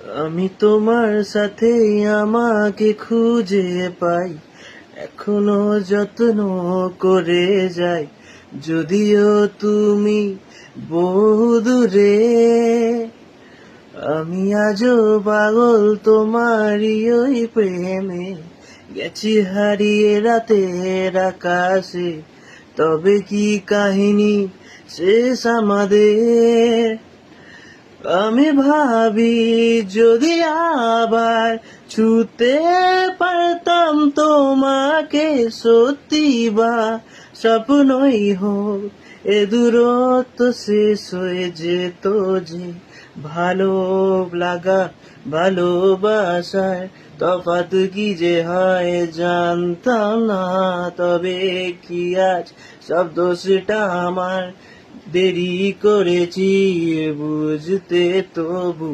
আমি তোমার সাথে আমাকে খুঁজে পাই, এখনো যত্ন করে যাই, যদিও তুমি বহুদূরে। আমি আজও পাগল তোমারই ওই প্রেমে, গেছি হারিয়ে রাতের আকাশে। তবে কি কাহিনী শেষ আমাদের? আমি ভাবি যদি আবার ছুতে পারতাম তোমাকে, সত্যি বা স্বপ্নই হোক, এ দূরত্ব শেষ হয়ে যেত যে। ভালো লাগা ভালোবাসার তফাৎ কি যে হয় জানতাম না, তবে কি আজ সব দোষটা আমার, দেরি করেছি বুঝতে তবু।